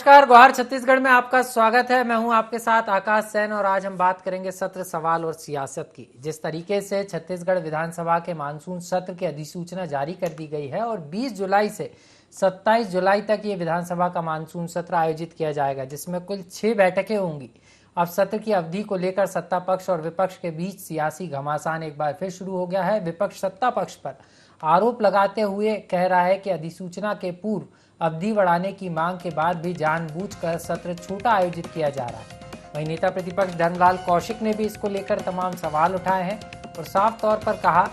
नमस्कार, गुहार छत्तीसगढ़ में आपका स्वागत है। मैं हूं आपके साथ आकाश सैन और आज हम बात करेंगे सत्र, सवाल और सियासत की। जिस तरीके से छत्तीसगढ़ विधानसभा के मानसून सत्र की अधिसूचना जारी कर दी गई है और 20 जुलाई से 27 जुलाई तक ये विधानसभा का मानसून सत्र आयोजित किया जाएगा, जिसमें कुल 6 बैठकें होंगी। अब सत्र की अवधि को लेकर सत्ता पक्ष और विपक्ष के बीच सियासी घमासान एक बार फिर शुरू हो गया है। विपक्ष सत्ता पक्ष पर आरोप लगाते हुए कह रहा है कि अधिसूचना के पूर्व अवधि बढ़ाने की मांग के बाद भी जानबूझकर सत्र छोटा आयोजित किया जा रहा है। वहीं नेता प्रतिपक्ष धर्मलाल कौशिक ने भी इसको लेकर तमाम सवाल उठाए हैं और साफ तौर पर कहा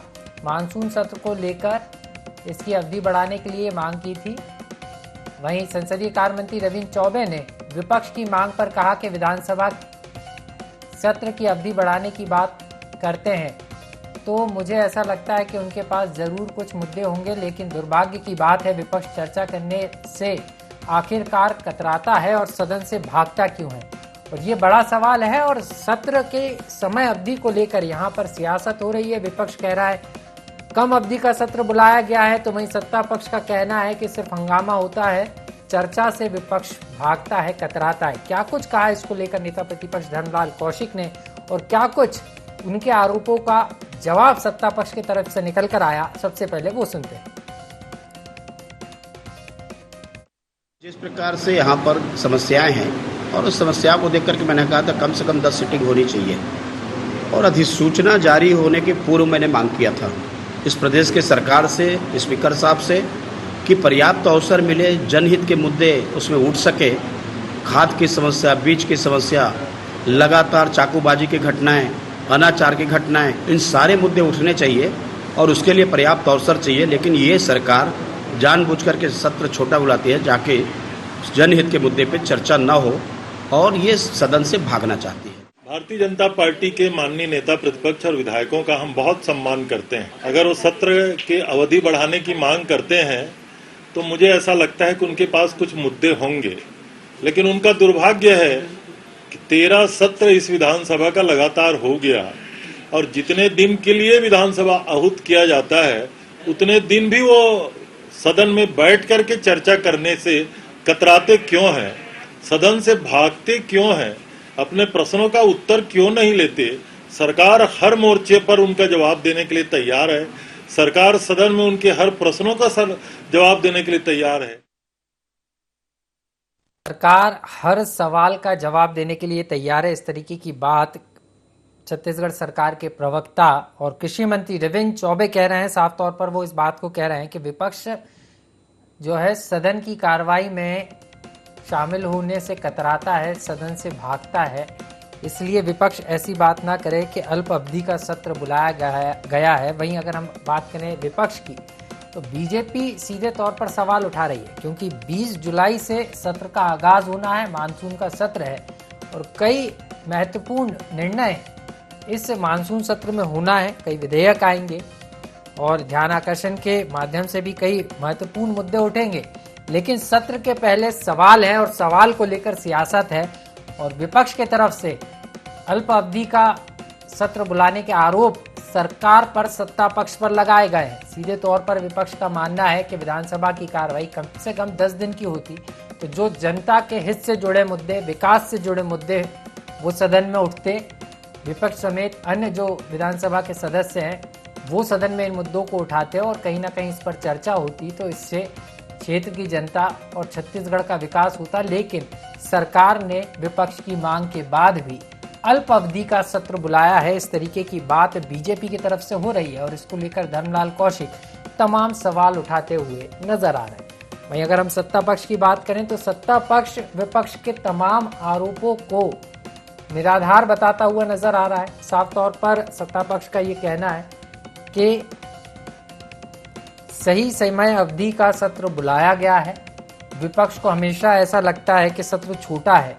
मानसून सत्र को लेकर इसकी अवधि बढ़ाने के लिए मांग की थी। वहीं संसदीय कार्य मंत्री रविंद्र चौबे ने विपक्ष की मांग पर कहा कि विधानसभा सत्र की अवधि बढ़ाने की बात करते हैं तो मुझे ऐसा लगता है कि उनके पास जरूर कुछ मुद्दे होंगे, लेकिन दुर्भाग्य की बात है विपक्ष चर्चा करने से आखिरकार कतराता है और सदन से भागता क्यों है। और ये बड़ा सवाल है और सत्र के समय अवधि को लेकर यहाँ पर सियासत हो रही है। विपक्ष कह रहा है कम अवधि का सत्र बुलाया गया है, तो वहीं सत्ता पक्ष का कहना है कि सिर्फ हंगामा होता है, चर्चा से विपक्ष भागता है, कतराता है। क्या कुछ कहा इसको लेकर नेता प्रतिपक्ष धर्मलाल कौशिक ने और क्या कुछ उनके आरोपों का जवाब सत्ता पक्ष की तरफ से निकल कर आया, सबसे पहले वो सुनते हैं। जिस प्रकार से यहाँ पर समस्याएं हैं और उस समस्या को देख करके मैंने कहा था कम से कम 10 सीटिंग होनी चाहिए और अधिसूचना जारी होने के पूर्व मैंने मांग किया था इस प्रदेश के सरकार से, स्पीकर साहब से कि पर्याप्त अवसर मिले, जनहित के मुद्दे उसमें उठ सके। खाद की समस्या, बीज की समस्या, लगातार चाकूबाजी की घटनाएं, अनाचार की घटनाएं, इन सारे मुद्दे उठने चाहिए और उसके लिए पर्याप्त अवसर चाहिए। लेकिन ये सरकार जानबूझकर के सत्र छोटा बुलाती है, जाके जनहित के मुद्दे पे चर्चा न हो और ये सदन से भागना चाहती है। भारतीय जनता पार्टी के माननीय नेता प्रतिपक्ष और विधायकों का हम बहुत सम्मान करते हैं। अगर वो सत्र के अवधि बढ़ाने की मांग करते हैं तो मुझे ऐसा लगता है कि उनके पास कुछ मुद्दे होंगे, लेकिन उनका दुर्भाग्य है 13 सत्र इस विधानसभा का लगातार हो गया और जितने दिन के लिए विधानसभा आहूत किया जाता है उतने दिन भी वो सदन में बैठ करके चर्चा करने से कतराते क्यों हैं, सदन से भागते क्यों हैं, अपने प्रश्नों का उत्तर क्यों नहीं लेते। सरकार हर मोर्चे पर उनका जवाब देने के लिए तैयार है, सरकार सदन में उनके हर प्रश्नों का जवाब देने के लिए तैयार है। सरकार हर सवाल का जवाब देने के लिए तैयार है, इस तरीके की बात छत्तीसगढ़ सरकार के प्रवक्ता और कृषि मंत्री रविंद्र चौबे कह रहे हैं। साफ तौर पर वो इस बात को कह रहे हैं कि विपक्ष जो है सदन की कार्रवाई में शामिल होने से कतराता है, सदन से भागता है, इसलिए विपक्ष ऐसी बात ना करे कि अल्प अवधि का सत्र बुलाया गया है। वहीं अगर हम बात करें विपक्ष की तो बीजेपी सीधे तौर पर सवाल उठा रही है, क्योंकि 20 जुलाई से सत्र का आगाज होना है, मानसून का सत्र है और कई महत्वपूर्ण निर्णय इस मानसून सत्र में होना है। कई विधेयक आएंगे और ध्यान आकर्षण के माध्यम से भी कई महत्वपूर्ण मुद्दे उठेंगे, लेकिन सत्र के पहले सवाल है और सवाल को लेकर सियासत है और विपक्ष के तरफ से अल्प अवधि का सत्र बुलाने के आरोप सरकार पर, सत्ता पक्ष पर लगाए गए हैं। सीधे तौर पर विपक्ष का मानना है कि विधानसभा की कार्रवाई कम से कम 10 दिन की होती तो जो जनता के हित से जुड़े मुद्दे, विकास से जुड़े मुद्दे वो सदन में उठते। विपक्ष समेत अन्य जो विधानसभा के सदस्य हैं वो सदन में इन मुद्दों को उठाते और कहीं ना कहीं इस पर चर्चा होती, तो इससे क्षेत्र की जनता और छत्तीसगढ़ का विकास होता। लेकिन सरकार ने विपक्ष की मांग के बाद भी अल्प अवधि का सत्र बुलाया है, इस तरीके की बात बीजेपी की तरफ से हो रही है और इसको लेकर धर्मलाल कौशिक तमाम सवाल उठाते हुए नजर आ रहे हैं। वहीं अगर हम सत्ता पक्ष की बात करें तो सत्ता पक्ष विपक्ष के तमाम आरोपों को निराधार बताता हुआ नजर आ रहा है। साफ तौर पर सत्ता पक्ष का ये कहना है कि सही समय अवधि का सत्र बुलाया गया है। विपक्ष को हमेशा ऐसा लगता है कि सत्र छोटा है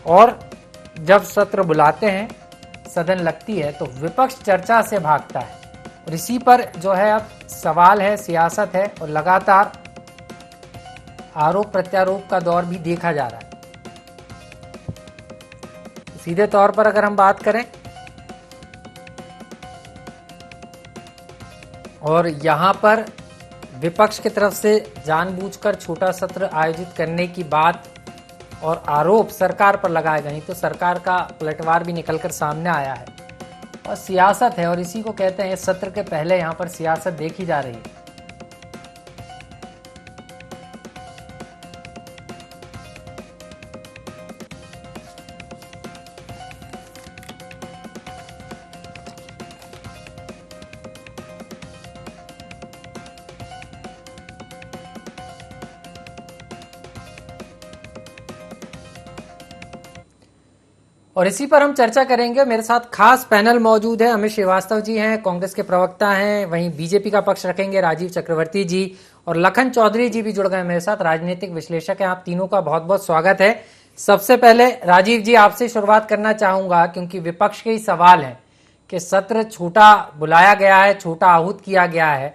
और जब सत्र बुलाते हैं, सदन लगती है तो विपक्ष चर्चा से भागता है और इसी पर जो है अब सवाल है, सियासत है और लगातार आरोप प्रत्यारोप का दौर भी देखा जा रहा है। सीधे तौर पर अगर हम बात करें और यहाँ पर विपक्ष की तरफ से जानबूझकर छोटा सत्र आयोजित करने की बात और आरोप सरकार पर लगाए गए, तो सरकार का पलटवार भी निकलकर सामने आया है और सियासत है, और इसी को कहते हैं सत्र के पहले यहाँ पर सियासत देखी जा रही है। और इसी पर हम चर्चा करेंगे। मेरे साथ खास पैनल मौजूद है। अमित श्रीवास्तव जी हैं, कांग्रेस के प्रवक्ता हैं, वहीं बीजेपी का पक्ष रखेंगे राजीव चक्रवर्ती जी, और लखन चौधरी जी भी जुड़ गए मेरे साथ, राजनीतिक विश्लेषक हैं। आप तीनों का बहुत बहुत स्वागत है। सबसे पहले राजीव जी आपसे शुरुआत करना चाहूंगा, क्योंकि विपक्ष के ही सवाल है कि सत्र छोटा बुलाया गया है, छोटा आहूत किया गया है,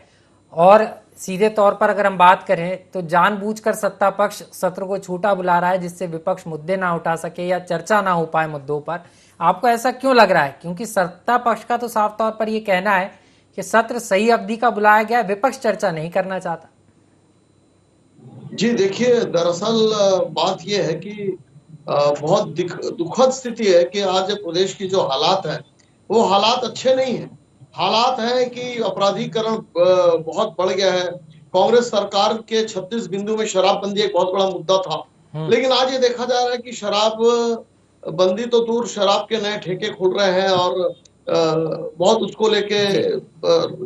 और सीधे तौर पर अगर हम बात करें तो जानबूझकर सत्ता पक्ष सत्र को छोटा बुला रहा है, जिससे विपक्ष मुद्दे ना उठा सके या चर्चा ना हो पाए मुद्दों पर। आपको ऐसा क्यों लग रहा है? क्योंकि सत्ता पक्ष का तो साफ तौर पर यह कहना है कि सत्र सही अवधि का बुलाया गया है, विपक्ष चर्चा नहीं करना चाहता। जी देखिए, दरअसल बात यह है कि बहुत दुखद स्थिति है कि आज प्रदेश की जो हालात है वो हालात अच्छे नहीं है। हालात है कि अपराधीकरण बहुत बढ़ गया है। कांग्रेस सरकार के 36 बिंदु में शराबबंदी एक बहुत बड़ा मुद्दा था, लेकिन आज ये देखा जा रहा है कि शराब बंदी तो दूर, शराब के नए ठेके खुल रहे हैं और बहुत उसको लेके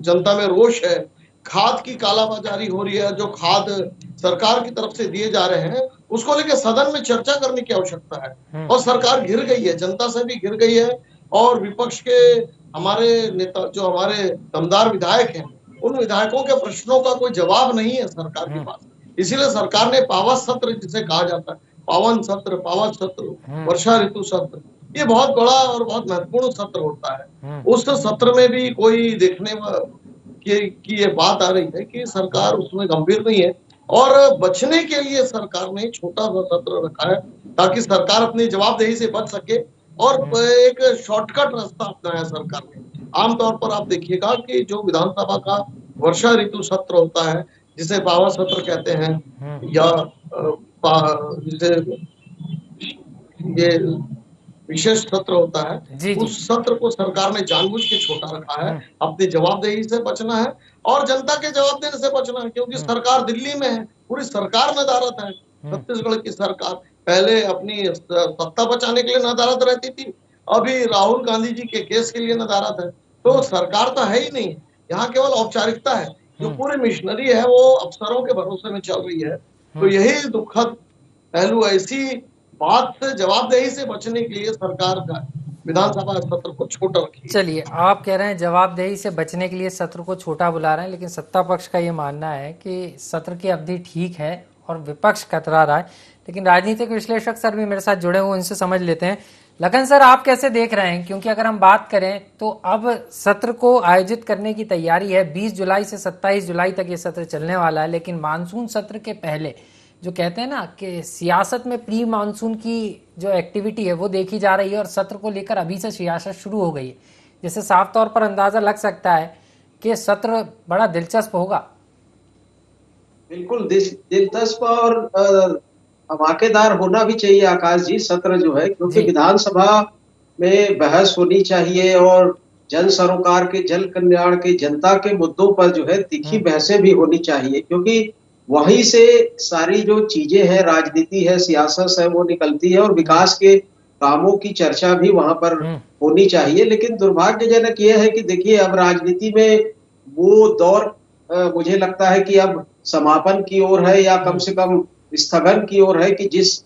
जनता में रोष है। खाद की कालाबाजारी हो रही है, जो खाद सरकार की तरफ से दिए जा रहे हैं उसको लेके सदन में चर्चा करने की आवश्यकता है। और सरकार घिर गई है, जनता से भी घिर गई है, और विपक्ष के हमारे नेता जो हमारे दमदार विधायक हैं, उन विधायकों के प्रश्नों का कोई जवाब नहीं है सरकार के पास। इसीलिए सरकार ने पावन सत्र जिसे कहा जाता है, पावन सत्र, वर्षा ऋतु सत्र, ये बहुत बड़ा और बहुत महत्वपूर्ण सत्र होता है। उस सत्र में भी कोई देखने की ये बात आ रही है कि सरकार उसमें गंभीर नहीं है, और बचने के लिए सरकार ने छोटा सा सत्र रखा है ताकि सरकार अपनी जवाबदेही से बच सके, और एक शॉर्टकट रास्ता अपनाया सरकार ने। आमतौर पर आप देखिएगा कि जो विधानसभा का वर्षा ऋतु सत्र होता है, जिसे पावन सत्र कहते हैं, या जिसे ये विशेष सत्र होता है, उस सत्र को सरकार ने जानबूझ के छोटा रखा है। अपनी जवाबदेही से बचना है और जनता के जवाब देने से बचना है, क्योंकि सरकार दिल्ली में है, पूरी सरकार नदारत है। छत्तीसगढ़ की सरकार पहले अपनी सत्ता बचाने के लिए नदारत रहती थी, अभी राहुल गांधी जी के केस के लिए नदारत है। तो सरकार तो है ही नहीं, यहाँ केवल औपचारिकता है। जो पूरी मिशनरी है वो अफसरों के भरोसे में चल रही है। तो यही दुखद पहलू, ऐसी बात से जवाबदेही से बचने के लिए सरकार का विधानसभा सत्र को छोटा रखिए। चलिए, आप कह रहे हैं जवाबदेही से बचने के लिए सत्र को छोटा बुला रहे हैं, लेकिन सत्ता पक्ष का ये मानना है कि सत्र की अवधि ठीक है और विपक्ष कतरा रहा है। लेकिन राजनीतिक विश्लेषक सर भी मेरे साथ जुड़े हुए, उनसे समझ लेते हैं। लखन सर, आप कैसे देख रहे हैं? क्योंकि अगर हम बात करें तो अब सत्र को आयोजित करने की तैयारी है, 20 जुलाई से 27 जुलाई तक ये सत्र चलने वाला है, लेकिन मानसून सत्र के पहले जो कहते हैं ना कि सियासत में प्री मानसून की जो एक्टिविटी है वो देखी जा रही है, और सत्र को लेकर अभी से सियासत शुरू हो गई है, जिससे साफ तौर पर अंदाजा लग सकता है कि सत्र बड़ा दिलचस्प होगा। बिल्कुल दिलचस्प और धमाकेदार होना भी चाहिए आकाश जी सत्र जो है, क्योंकि विधानसभा में बहस होनी चाहिए और जन सरोकार के, जल कल्याण के, जनता के मुद्दों पर जो है तीखी बहसें भी होनी चाहिए, क्योंकि वहीं से सारी जो चीजें हैं, राजनीति है, सियासत है, वो निकलती है, और विकास के कामों की चर्चा भी वहां पर होनी चाहिए। लेकिन दुर्भाग्यजनक ये है कि देखिए, अब राजनीति में वो दौर मुझे लगता है कि अब समापन की ओर है, या कम से कम स्थगन की ओर है, कि जिस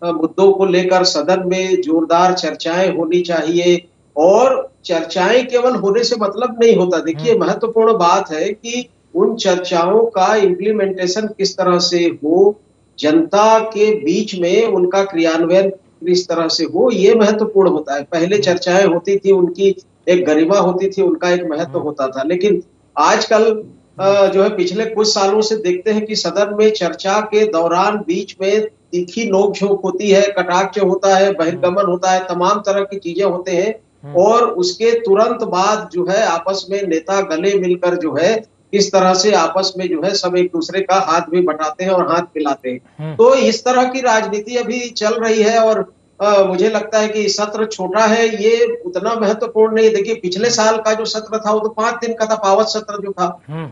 मुद्दों को लेकर सदन में जोरदार चर्चाएं होनी चाहिए, और चर्चाएं केवल होने से मतलब नहीं होता। देखिए, महत्वपूर्ण बात है कि उन चर्चाओं का इम्प्लीमेंटेशन किस तरह से हो, जनता के बीच में उनका क्रियान्वयन किस तरह से हो, ये महत्वपूर्ण होता है। पहले चर्चाएं होती थी, उनकी एक गरिमा होती थी, उनका एक महत्व होता था, लेकिन आजकल जो है पिछले कुछ सालों से देखते हैं कि सदन में चर्चा के दौरान बीच में तीखी नोकझोंक होती है, कटाक्ष होता है, बहिर्गमन होता है, तमाम तरह की चीजें होते हैं, और उसके तुरंत बाद जो है आपस में नेता गले मिलकर जो है किस तरह से आपस में जो है सब एक दूसरे का हाथ भी बटाते हैं और हाथ मिलाते हैं। तो इस तरह की राजनीति अभी चल रही है और मुझे लगता है कि सत्र छोटा है ये उतना महत्वपूर्ण नहीं। देखिए पिछले साल का जो सत्र था वो तो 5 दिन का था, पावत सत्र जो था।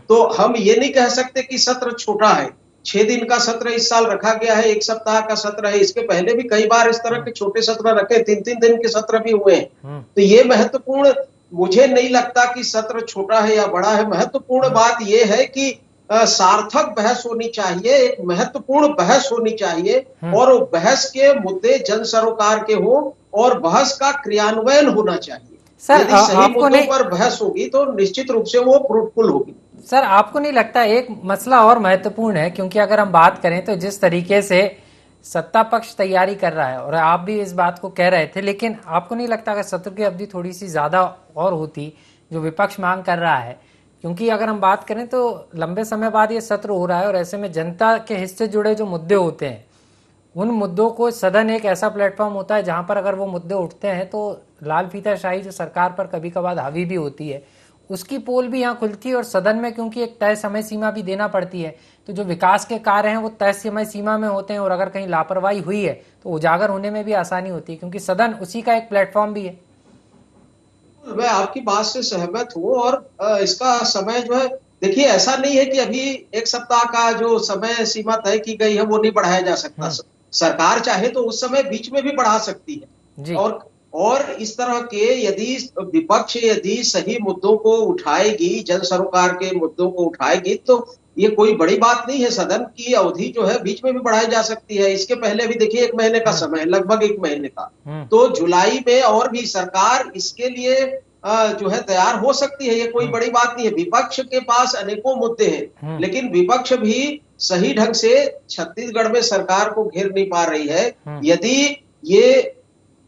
तो हम ये नहीं कह सकते कि सत्र छोटा है। 6 दिन का सत्र इस साल रखा गया है, 1 सप्ताह का सत्र है। इसके पहले भी कई बार इस तरह के छोटे सत्र रखे, 3-3 दिन के सत्र भी हुए हैं। तो ये महत्वपूर्ण मुझे नहीं लगता कि सत्र छोटा है या बड़ा है। महत्वपूर्ण बात यह है कि सार्थक बहस होनी चाहिए, एक महत्वपूर्ण बहस होनी चाहिए और वो बहस के मुद्दे जन सरोकार के हो और बहस का क्रियान्वयन होना चाहिए। सर यदि सही आपको मुद्दों नहीं पर बहस होगी तो निश्चित रूप से वो फ्रूटफुल होगी। सर आपको नहीं लगता एक मसला और महत्वपूर्ण है, क्योंकि अगर हम बात करें तो जिस तरीके से सत्ता पक्ष तैयारी कर रहा है और आप भी इस बात को कह रहे थे, लेकिन आपको नहीं लगता अगर सत्र की अवधि थोड़ी सी ज्यादा और होती जो विपक्ष मांग कर रहा है, क्योंकि अगर हम बात करें तो लंबे समय बाद ये सत्र हो रहा है और ऐसे में जनता के हिस्से जुड़े जो मुद्दे होते हैं उन मुद्दों को सदन एक ऐसा प्लेटफॉर्म होता है जहां पर अगर वो मुद्दे उठते हैं तो लाल फीताशाही जो सरकार पर कभी कभार हावी भी होती है उसकी पोल भी यहाँ खुलती है और सदन में क्योंकि एक तय समय सीमा भी देना पड़ती है तो जो विकास के कार्य हैं वो तय समय सीमा में होते हैं और अगर कहीं लापरवाही हुई है तो उजागर होने में भी आसानी होती है, क्योंकि सदन उसी का एक प्लेटफॉर्म भी है। मैं आपकी बात से सहमत हूँ और इसका समय जो है देखिए ऐसा नहीं है कि अभी 1 सप्ताह का जो समय सीमा तय की गई है वो नहीं बढ़ाया जा सकता। सरकार चाहे तो उस समय बीच में भी बढ़ा सकती है जी। और इस तरह के यदि विपक्ष यदि सही मुद्दों को उठाएगी, जन सरोकार के मुद्दों को उठाएगी तो ये कोई बड़ी बात नहीं है। सदन की अवधि जो है बीच में भी बढ़ाई जा सकती है। इसके पहले भी देखिए 1 महीने का समय, लगभग 1 महीने का, तो जुलाई में और भी सरकार इसके लिए जो है तैयार हो सकती है। ये कोई बड़ी बात नहीं है। विपक्ष के पास अनेकों मुद्दे हैं लेकिन विपक्ष भी सही ढंग से छत्तीसगढ़ में सरकार को घेर नहीं पा रही है। यदि ये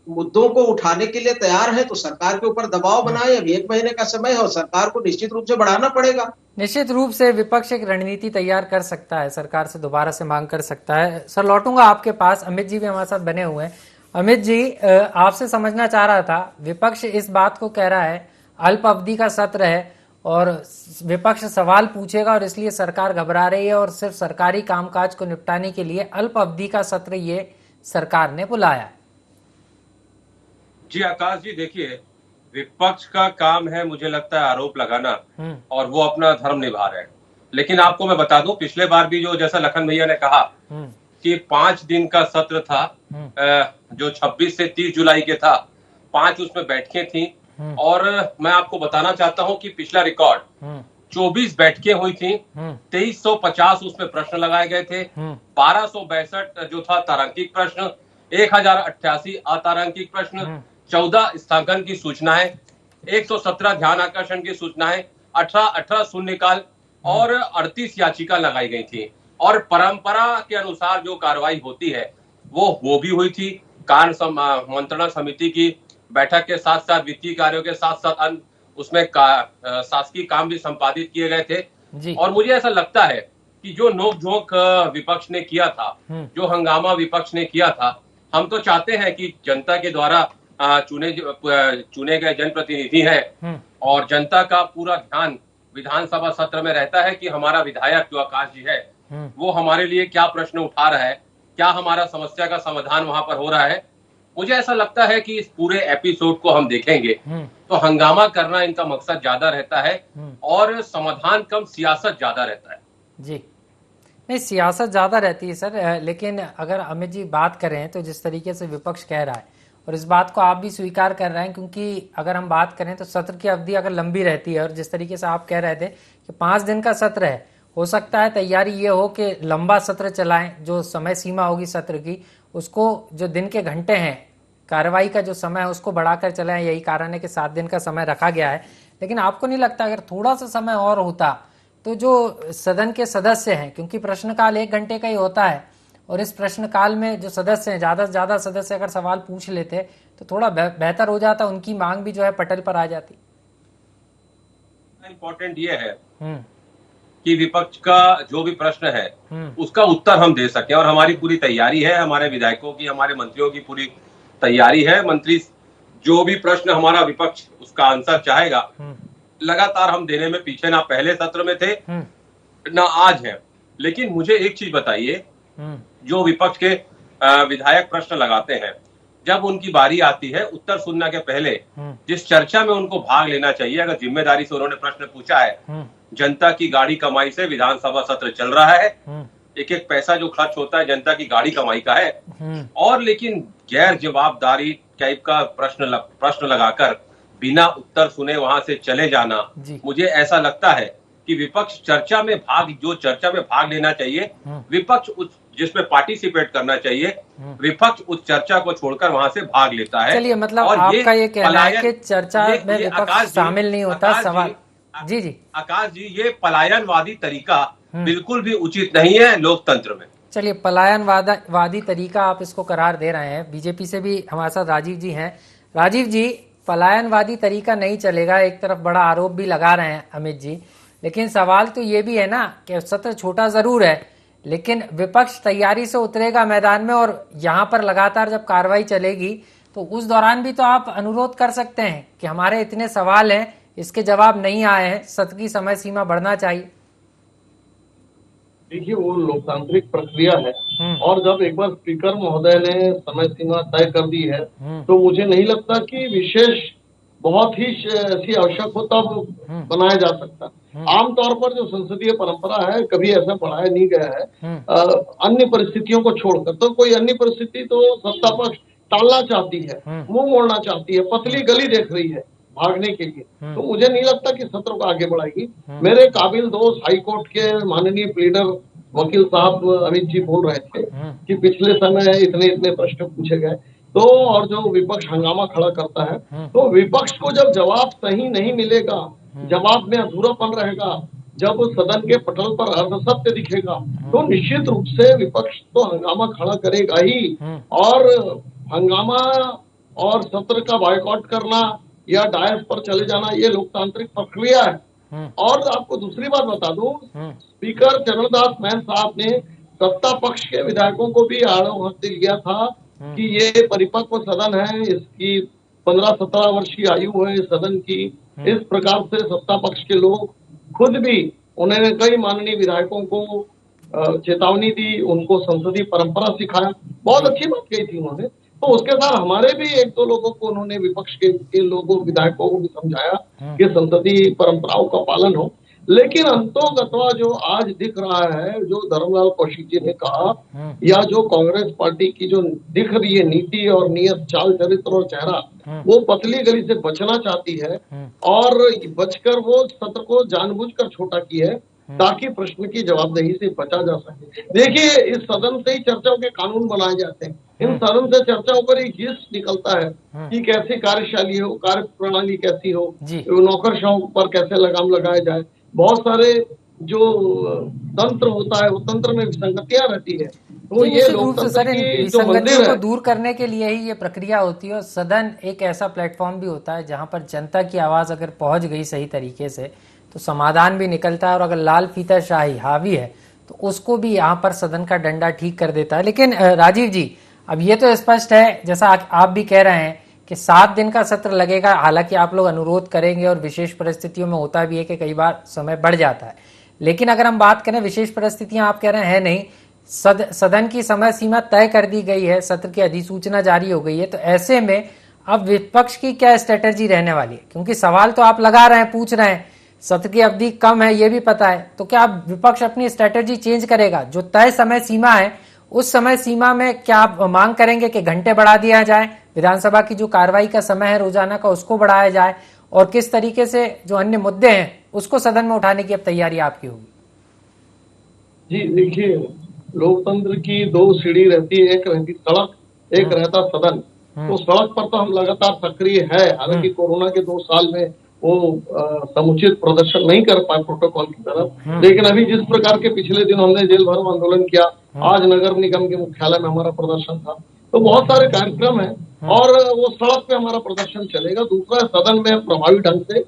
मुद्दों को उठाने के लिए तैयार है तो सरकार के ऊपर दबाव बनाए। अभी 1 महीने का समय है और सरकार को निश्चित रूप से बढ़ाना पड़ेगा। निश्चित रूप से विपक्ष एक रणनीति तैयार कर सकता है, सरकार से दोबारा से मांग कर सकता है। सर लौटूंगा आपके पास, अमित जी भी हमारे साथ बने हुए हैं। अमित जी, आपसे समझना चाह रहा था, विपक्ष इस बात को कह रहा है अल्प अवधि का सत्र है और विपक्ष सवाल पूछेगा और इसलिए सरकार घबरा रही है और सिर्फ सरकारी कामकाज को निपटाने के लिए अल्प अवधि का सत्र ये सरकार ने बुलाया है। जी आकाश जी, देखिए विपक्ष का काम है मुझे लगता है आरोप लगाना और वो अपना धर्म निभा रहे हैं। लेकिन आपको मैं बता दूं, पिछले बार भी जो जैसा लखन भैया ने कहा कि 5 दिन का सत्र था जो 26 से 30 जुलाई के था, 5 उसमें बैठकें थी और मैं आपको बताना चाहता हूं कि पिछला रिकॉर्ड 24 बैठकें हुई थी, 2350 उसमें प्रश्न लगाए गए थे, 1262 जो था तारांकिक प्रश्न, 1088 अतारांकिक प्रश्न, 14 स्थगन की सूचनाएं, 117 ध्यान आकर्षण की सूचनाएं, 18 शून्यकाल और 38 याचिका लगाई गई थी। और परंपरा के अनुसार जो कार्रवाई होती है वो भी हुई थी। मंत्रणा समिति की बैठक के साथ साथ वित्तीय कार्यों के साथ साथ उसमें शासकीय काम भी संपादित किए गए थे। और मुझे ऐसा लगता है कि जो नोक-झोंक विपक्ष ने किया था, जो हंगामा विपक्ष ने किया था, हम तो चाहते हैं कि जनता के द्वारा चुने गए जनप्रतिनिधि हैं और जनता का पूरा ध्यान विधानसभा सत्र में रहता है कि हमारा विधायक जो आकाश जी है वो हमारे लिए क्या प्रश्न उठा रहा है, क्या हमारा समस्या का समाधान वहां पर हो रहा है। मुझे ऐसा लगता है कि इस पूरे एपिसोड को हम देखेंगे तो हंगामा करना इनका मकसद ज्यादा रहता है और समाधान कम, सियासत ज्यादा रहता है। जी नहीं, सियासत ज्यादा रहती है सर, लेकिन अगर अमित जी बात करें तो जिस तरीके से विपक्ष कह रहा है और इस बात को आप भी स्वीकार कर रहे हैं, क्योंकि अगर हम बात करें तो सत्र की अवधि अगर लंबी रहती है और जिस तरीके से आप कह रहे थे कि 5 दिन का सत्र है, हो सकता है तैयारी ये हो कि लंबा सत्र चलाएं, जो समय सीमा होगी सत्र की उसको, जो दिन के घंटे हैं कार्रवाई का जो समय है उसको बढ़ाकर चलाएं। यही कारण है कि 7 दिन का समय रखा गया है। लेकिन आपको नहीं लगता अगर थोड़ा सा समय और होता तो जो सदन के सदस्य हैं, क्योंकि प्रश्नकाल 1 घंटे का ही होता है और इस प्रश्नकाल में जो सदस्य हैं, ज्यादा से ज्यादा सदस्य अगर सवाल पूछ लेते तो थोड़ा बेहतर हो जाता, उनकी मांग भी जो है पटल पर आ जाती। इम्पोर्टेंट ये है कि विपक्ष का जो भी प्रश्न है उसका उत्तर हम दे सकें और हमारी पूरी तैयारी है, हमारे विधायकों की, हमारे मंत्रियों की पूरी तैयारी है। मंत्री जो भी प्रश्न हमारा विपक्ष उसका आंसर चाहेगा लगातार हम देने में पीछे ना पहले सत्र में थे ना आज है। लेकिन मुझे एक चीज बताइए, जो विपक्ष के विधायक प्रश्न लगाते हैं, जब उनकी बारी आती है उत्तर सुनने के पहले जिस चर्चा में उनको भाग लेना चाहिए, अगर जिम्मेदारी से उन्होंने प्रश्न पूछा है, जनता की गाड़ी कमाई से विधानसभा सत्र चल रहा है, एक एक पैसा जो खर्च होता है जनता की गाड़ी कमाई का है, और लेकिन गैर जवाबदारी टाइप का प्रश्न लगाकर बिना उत्तर सुने वहां से चले जाना, मुझे ऐसा लगता है कि विपक्ष चर्चा में भाग लेना चाहिए, विपक्ष जिसमें पार्टिसिपेट करना चाहिए, विपक्ष उस चर्चा को छोड़कर वहां से भाग लेता है। चलिए, मतलब आपका ये कहना है कि चर्चा में विपक्ष शामिल नहीं होता। सवाल जी आकाश जी, ये पलायनवादी तरीका बिल्कुल भी उचित नहीं है लोकतंत्र में। चलिए, पलायनवादी तरीका आप इसको करार दे रहे हैं। बीजेपी से भी हमारे साथ राजीव जी हैं। राजीव जी, पलायनवादी तरीका नहीं चलेगा, एक तरफ बड़ा आरोप भी लगा रहे हैं अमित जी, लेकिन सवाल तो ये भी है ना कि सत्र छोटा जरूर है, लेकिन विपक्ष तैयारी से उतरेगा मैदान में, और यहाँ पर लगातार जब कार्रवाई चलेगी तो उस दौरान भी तो आप अनुरोध कर सकते हैं कि हमारे इतने सवाल हैं, इसके जवाब नहीं आए हैं, सत्र की समय सीमा बढ़ना चाहिए। देखिए, वो लोकतांत्रिक प्रक्रिया है, और जब एक बार स्पीकर महोदय ने समय सीमा तय कर दी है तो मुझे नहीं लगता कि विशेष बहुत ही ऐसी आवश्यकता बनाया जा सकता। आमतौर पर जो संसदीय परंपरा है, कभी ऐसा बढ़ाया नहीं गया है अन्य परिस्थितियों को छोड़कर। तो कोई अन्य परिस्थिति तो सत्ता पक्ष टालना चाहती है, मुंह मोड़ना चाहती है, पतली गली देख रही है भागने के लिए, तो मुझे नहीं लगता कि सत्र को आगे बढ़ाएगी। मेरे काबिल दोस्त हाईकोर्ट के माननीय प्लीडर वकील साहब अमित जी बोल रहे थे कि पिछले समय इतने प्रश्न पूछे गए, तो और जो विपक्ष हंगामा खड़ा करता है, तो विपक्ष को जब जवाब सही नहीं मिलेगा, जवाब में अधूरापन रहेगा, जब सदन के पटल पर अर्धसत्य दिखेगा, तो निश्चित रूप से विपक्ष तो हंगामा खड़ा करेगा ही। और हंगामा और सत्र का बायकॉट करना या डायस पर चले जाना, ये लोकतांत्रिक प्रक्रिया है। और आपको दूसरी बात बता दूं, स्पीकर चरणदास मैन साहब ने सत्ता पक्ष के विधायकों को भी आड़ो हाथ दिया था कि ये परिपक्व सदन है, इसकी 15-17 वर्ष की आयु है सदन की। इस प्रकार से सत्ता पक्ष के लोग खुद भी, उन्होंने कई माननीय विधायकों को चेतावनी दी, उनको संसदीय परंपरा सिखाया, बहुत अच्छी बात कही थी उन्होंने। तो उसके साथ हमारे भी 1-2 लोगों को उन्होंने विपक्ष के लोगों विधायकों को भी समझाया कि संसदीय परंपराओं का पालन हो। लेकिन अंतोगत्वा जो आज दिख रहा है, जो धर्मलाल कौशिक जी ने कहा, या जो कांग्रेस पार्टी की जो दिख रही है नीति और नियत, चाल चरित्र और चेहरा, वो पतली गली से बचना चाहती है, और बचकर वो सत्र को जानबूझकर छोटा की है ताकि प्रश्न की जवाबदेही से बचा जा सके। देखिए, इस सदन से ही चर्चाओं के कानून बनाए जाते हैं, इन सदन से चर्चाओं पर एक हिस्स निकलता है कि कैसी कार्यशैली हो, कार्य प्रणाली कैसी हो, नौकरशाहों पर कैसे लगाम लगाया जाए। बहुत सारे जो तंत्र होता है, वो तंत्र में विसंगतियां रहती है। तो ये लोकतंत्र की जो मंदिर को दूर करने के लिए ही ये प्रक्रिया होती है। और सदन एक ऐसा प्लेटफॉर्म भी होता है जहां पर जनता की आवाज अगर पहुंच गई सही तरीके से तो समाधान भी निकलता है, और अगर लाल फीताशाही हावी है तो उसको भी यहाँ पर सदन का डंडा ठीक कर देता है। लेकिन राजीव जी, अब ये तो स्पष्ट है, जैसा आप भी कह रहे हैं कि 7 दिन का सत्र लगेगा, हालांकि आप लोग अनुरोध करेंगे और विशेष परिस्थितियों में होता भी है कि कई बार समय बढ़ जाता है, लेकिन अगर हम बात करें विशेष परिस्थितियां आप कह रहे हैं नहीं, सदन की समय सीमा तय कर दी गई है, सत्र की अधिसूचना जारी हो गई है, तो ऐसे में अब विपक्ष की क्या स्ट्रेटेजी रहने वाली है? क्योंकि सवाल तो आप लगा रहे हैं, पूछ रहे हैं, सत्र की अवधि कम है ये भी पता है, तो क्या अब विपक्ष अपनी स्ट्रेटेजी चेंज करेगा? जो तय समय सीमा है उस समय सीमा में क्या आप मांग करेंगे कि घंटे बढ़ा दिया जाए, विधानसभा की जो कार्रवाई का समय है रोजाना का उसको बढ़ाया जाए, और किस तरीके से जो अन्य मुद्दे हैं उसको सदन में उठाने की अब तैयारी आपकी होगी? जी देखिए, लोकतंत्र की 2 सीढ़ी रहती है, एक रहती सड़क, एक रहता सदन। तो सड़क पर तो हम लगातार सक्रिय है, हालांकि कोरोना के 2 साल में वो समुचित प्रदर्शन नहीं कर पाए प्रोटोकॉल की तरफ, लेकिन अभी जिस प्रकार के पिछले दिन हमने जेल भरो आंदोलन किया, आज नगर निगम के मुख्यालय में हमारा प्रदर्शन था, तो बहुत सारे कार्यक्रम हैं और वो सड़क पे हमारा प्रदर्शन चलेगा। दूसरा, सदन में प्रभावी ढंग से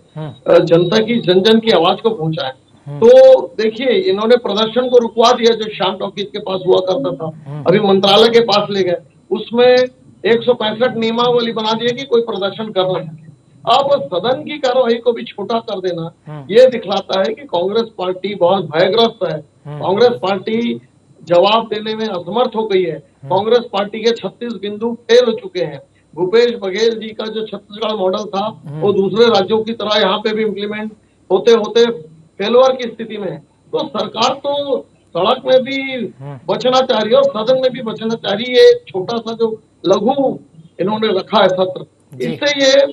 जनता की जन की आवाज को पहुंचाए। तो देखिए, इन्होंने प्रदर्शन को रुकवा दिया जो श्याम टॉकीज के पास हुआ करता था, अभी मंत्रालय के पास ले गए, उसमें 165 नियमावली बना दी है कि कोई प्रदर्शन कर ना सके। अब सदन की कार्रवाई को भी छोटा कर देना ये दिखलाता है कि कांग्रेस पार्टी बहुत भयग्रस्त है। कांग्रेस पार्टी जवाब देने में असमर्थ हो गई है। कांग्रेस पार्टी के 36 बिंदु फेल हो चुके हैं। भूपेश बघेल जी का जो छत्तीसगढ़ मॉडल था वो दूसरे राज्यों की तरह यहाँ पे भी इम्प्लीमेंट होते होते फेलवर की स्थिति में है। तो सरकार तो सड़क में भी बचना चाह रही है और सदन में भी बचना चाह रही है। छोटा सा जो लघु इन्होंने रखा है सत्र, इससे ये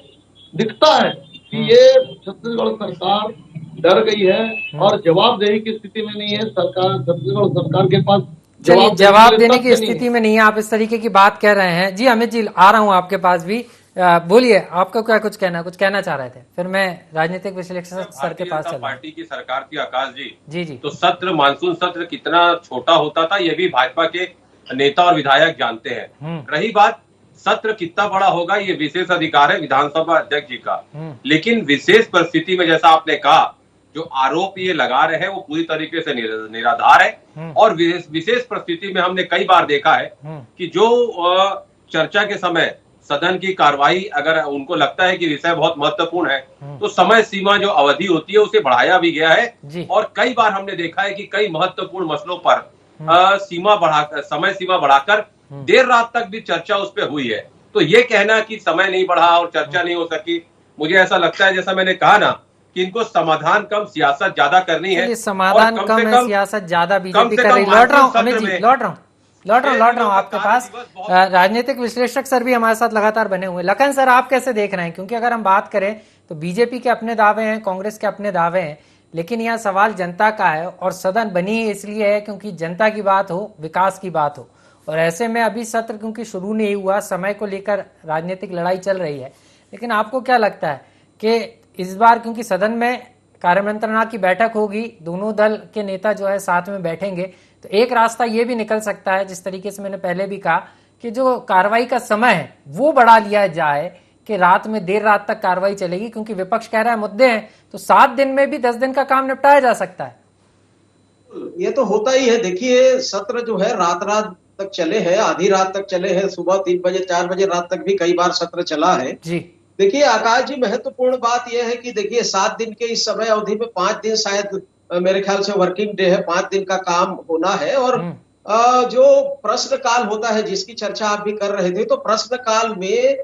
दिखता है कि ये छत्तीसगढ़ सरकार डर गई है और जवाबदेही की स्थिति में नहीं है। सरकार, छत्तीसगढ़ सरकार के पास चलिए जवाब देने की स्थिति में नहीं है, आप इस तरीके की बात कह रहे हैं। जी अमित जी, आ रहा हूं आपके पास भी, बोलिए आपका क्या कुछ कहना चाह रहे थे, फिर मैं राजनीतिक विश्लेषक सर के पास चलूं। पार्टी की सरकार थी आकाश जी, जी तो सत्र, मानसून सत्र कितना छोटा होता था ये भी भाजपा के नेता और विधायक जानते हैं। रही बात सत्र कितना बड़ा होगा, ये विशेष अधिकार है विधानसभा अध्यक्ष जी का, लेकिन विशेष परिस्थिति में जैसा आपने कहा जो आरोप ये लगा रहे हैं वो पूरी तरीके से निराधार है। और विशेष परिस्थिति में हमने कई बार देखा है कि जो चर्चा के समय सदन की कार्रवाई अगर उनको लगता है कि विषय बहुत महत्वपूर्ण है तो समय सीमा जो अवधि होती है उसे बढ़ाया भी गया है। और कई बार हमने देखा है कि कई महत्वपूर्ण मसलों पर समय सीमा बढ़ाकर देर रात तक भी चर्चा उस पर हुई है। तो ये कहना कि समय नहीं बढ़ा और चर्चा नहीं हो सकी, मुझे ऐसा लगता है जैसा मैंने कहा ना कि इनको समाधान कम सियासत ज्यादा करनी है। समाधान कम है, सियासत ज्यादा बीजेपी कर रही। लौट रहा हूँ अमित जी, लौट रहा हूँ आपके पास। राजनीतिक विश्लेषक सर भी हमारे साथ लगातार बने हुए। लखन सर, आप कैसे देख रहे हैं? क्योंकि अगर हम बात करें तो बीजेपी के अपने दावे हैं, कांग्रेस के अपने दावे हैं, लेकिन यहाँ सवाल जनता का है और सदन बनी ही इसलिए है क्योंकि जनता की बात हो, विकास की बात हो। और ऐसे में अभी सत्र क्योंकि शुरू नहीं हुआ, समय को लेकर राजनीतिक लड़ाई चल रही है। लेकिन आपको क्या लगता है कि इस बार क्योंकि सदन में कार्यमंत्रणा की बैठक होगी, दोनों दल के नेता जो है साथ में बैठेंगे, तो एक रास्ता ये भी निकल सकता है, जिस तरीके से मैंने पहले भी कहा, कि जो कार्रवाई का समय है वो बढ़ा लिया जाए कि रात में देर रात तक कार्रवाई चलेगी। क्योंकि विपक्ष कह रहा है मुद्दे हैं तो 7 दिन में भी 10 दिन का काम निपटाया जा सकता है। ये तो होता ही है। देखिए सत्र जो है रात तक चले हैं, आधी रात तक चले हैं, सुबह 3 बजे 4 बजे रात तक भी कई बार सत्र चला है जी। देखिए आकाश जी, महत्वपूर्ण बात यह है कि देखिए 7 दिन के इस समय अवधि में 5 दिन शायद मेरे ख्याल से वर्किंग डे है, 5 दिन का काम होना है। और जो प्रश्न काल होता है जिसकी चर्चा आप भी कर रहे थे, तो प्रश्न काल में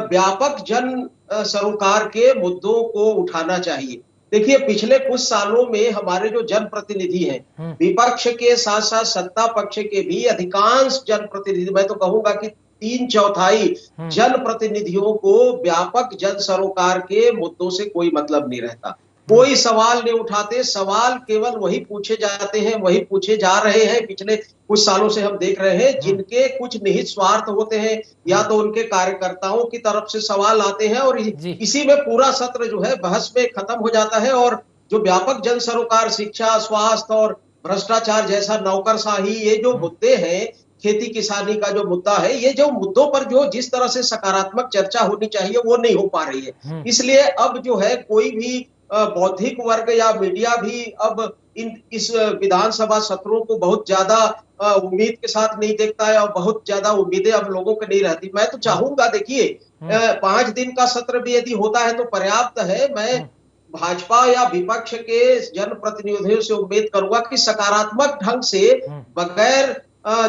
व्यापक जन सरोकार के मुद्दों को उठाना चाहिए। देखिए पिछले कुछ सालों में हमारे जो जनप्रतिनिधि हैं, विपक्ष के साथ साथ सत्ता पक्ष के भी अधिकांश जनप्रतिनिधि, मैं तो कहूंगा कि 3/4 जनप्रतिनिधियों को व्यापक जन सरोकार के मुद्दों से कोई मतलब नहीं रहता। कोई सवाल नहीं उठाते, सवाल केवल वही पूछे जाते हैं, वही पूछे जा रहे हैं। पिछले कुछ सालों से हम देख रहे हैं जिनके कुछ निहित स्वार्थ होते हैं या तो उनके कार्यकर्ताओं की तरफ से सवाल आते हैं और इसी में पूरा सत्र जो है बहस में खत्म हो जाता है। और जो व्यापक जन सरोकार, शिक्षा, स्वास्थ्य और भ्रष्टाचार जैसा नौकरशाही, ये जो मुद्दे हैं, खेती किसानी का जो मुद्दा है, ये जो मुद्दों पर जो जिस तरह से सकारात्मक चर्चा होनी चाहिए वो नहीं हो पा रही है। इसलिए अब जो है कोई भी बौद्धिक वर्ग या मीडिया भी अब इस विधानसभा सत्रों को बहुत ज्यादा उम्मीद के साथ नहीं देखता है और बहुत ज्यादा उम्मीदें अब लोगों को नहीं रहती। मैं तो चाहूंगा, देखिए 5 दिन का सत्र भी यदि होता है तो पर्याप्त है। मैं भाजपा या विपक्ष के जनप्रतिनिधियों से उम्मीद करूंगा कि सकारात्मक ढंग से बगैर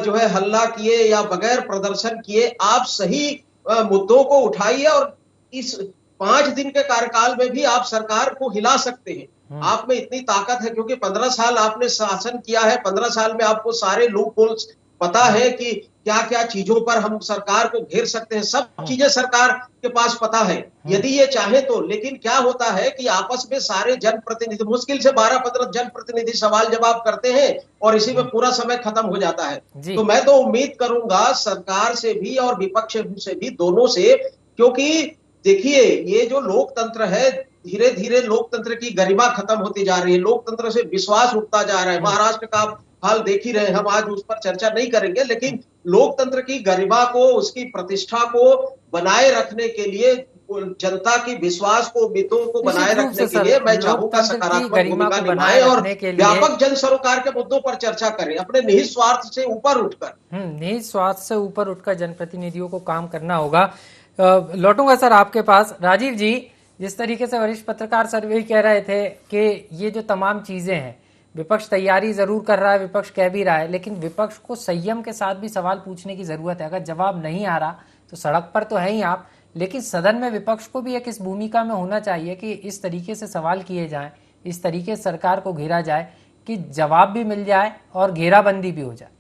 जो है हल्ला किए या बगैर प्रदर्शन किए आप सही मुद्दों को उठाइए और इस 5 दिन के कार्यकाल में भी आप सरकार को हिला सकते हैं। आप में इतनी ताकत है क्योंकि 15 साल आपने शासन किया है। 15 साल में आपको सारे लूप होल्स पता है कि क्या क्या चीजों पर हम सरकार को घेर सकते हैं। सब चीजें सरकार के पास पता है यदि ये चाहे तो। लेकिन क्या होता है कि आपस में सारे जनप्रतिनिधि, मुश्किल से 12-15 जनप्रतिनिधि सवाल जवाब करते हैं और इसी में पूरा समय खत्म हो जाता है। तो मैं तो उम्मीद करूंगा सरकार से भी और विपक्ष से भी, दोनों से, क्योंकि देखिए ये जो लोकतंत्र है, धीरे धीरे लोकतंत्र की गरिमा खत्म होती जा रही है, लोकतंत्र से विश्वास उठता जा रहा है। महाराष्ट्र का हाल देख ही रहे हैं हम, आज उस पर चर्चा नहीं करेंगे, लेकिन लोकतंत्र की गरिमा को, उसकी प्रतिष्ठा को बनाए रखने के लिए, जनता की विश्वास को, उम्मीदों को बनाए रखने के लिए मैं चाहूंगा सकारात्मक भूमिका निभाए और व्यापक जन सरोकार के मुद्दों पर चर्चा करें, अपने निहित स्वार्थ से ऊपर उठकर। निहित स्वार्थ से ऊपर उठकर जनप्रतिनिधियों को काम करना होगा। लौटूंगा सर आपके पास। राजीव जी, जिस तरीके से वरिष्ठ पत्रकार सर भी कह रहे थे कि ये जो तमाम चीजें हैं, विपक्ष तैयारी जरूर कर रहा है, विपक्ष कह भी रहा है, लेकिन विपक्ष को संयम के साथ भी सवाल पूछने की जरूरत है। अगर जवाब नहीं आ रहा तो सड़क पर तो है ही आप, लेकिन सदन में विपक्ष को भी एक इस भूमिका में होना चाहिए कि इस तरीके से सवाल किए जाएं, इस तरीके से सरकार को घेरा जाए कि जवाब भी मिल जाए और घेराबंदी भी हो जाए।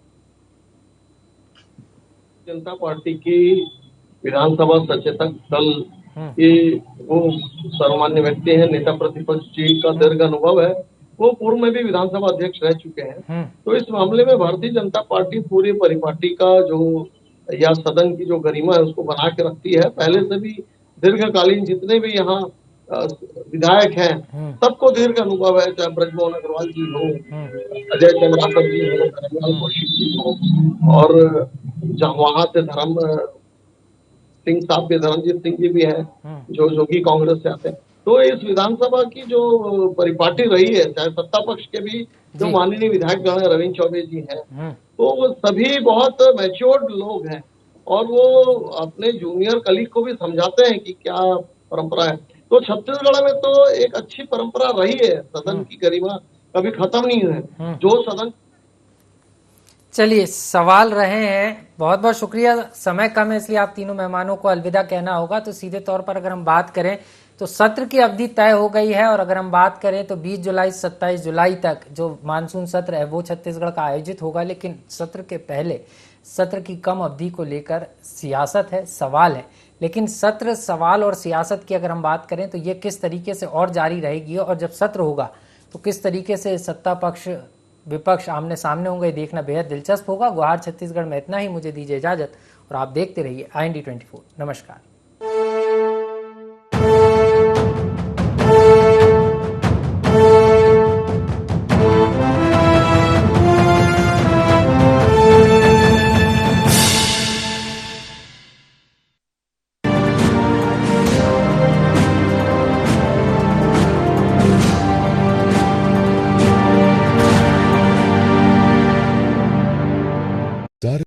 जनता पार्टी की विधानसभा सचेतक दल के वो सर्वमान्य व्यक्ति हैं, नेता प्रतिपक्ष जी का दीर्घ अनुभव है, वो पूर्व में भी विधानसभा अध्यक्ष रह चुके हैं। तो इस मामले में भारतीय जनता पार्टी पूरी परिपाटी का जो या सदन की जो गरिमा है उसको बना के रखती है। पहले से भी दीर्घकालीन जितने भी यहाँ विधायक हैं सबको दीर्घ अनुभव है, चाहे ब्रजमोहन अग्रवाल जी हो, अजय चंद्राकर जी हो, धर्मलाल कौशिक जी हो, और वहां से धर्म सिंह साहब भी, धर्मजीत सिंह जी भी है जो जोगी कांग्रेस से आते हैं। तो इस विधानसभा की जो परिपाटी रही है, चाहे सत्ता पक्ष के भी जो माननीय विधायक गण रविंद्र चौबे जी हैं, तो वो सभी बहुत मैच्योर्ड लोग हैं और वो अपने जूनियर कलीग को भी समझाते हैं कि क्या परंपरा है। तो छत्तीसगढ़ में तो एक अच्छी परंपरा रही है, सदन की गरिमा कभी खत्म नहीं है। जो सदन, चलिए सवाल रहे हैं, बहुत बहुत शुक्रिया। समय कम है इसलिए आप तीनों मेहमानों को अलविदा कहना होगा। तो सीधे तौर पर अगर हम बात करें तो सत्र की अवधि तय हो गई है, और अगर हम बात करें तो 20 जुलाई से 27 जुलाई तक जो मानसून सत्र है वो छत्तीसगढ़ का आयोजित होगा। लेकिन सत्र के पहले सत्र की कम अवधि को लेकर सियासत है, सवाल है। लेकिन सत्र, सवाल और सियासत की अगर हम बात करें तो ये किस तरीके से और जारी रहेगी, और जब सत्र होगा तो किस तरीके से सत्ता पक्ष विपक्ष आमने सामने होंगे, देखना बेहद दिलचस्प होगा। गुहार छत्तीसगढ़ में इतना ही, मुझे दीजिए इजाजत और आप देखते रहिए IND 24। नमस्कार।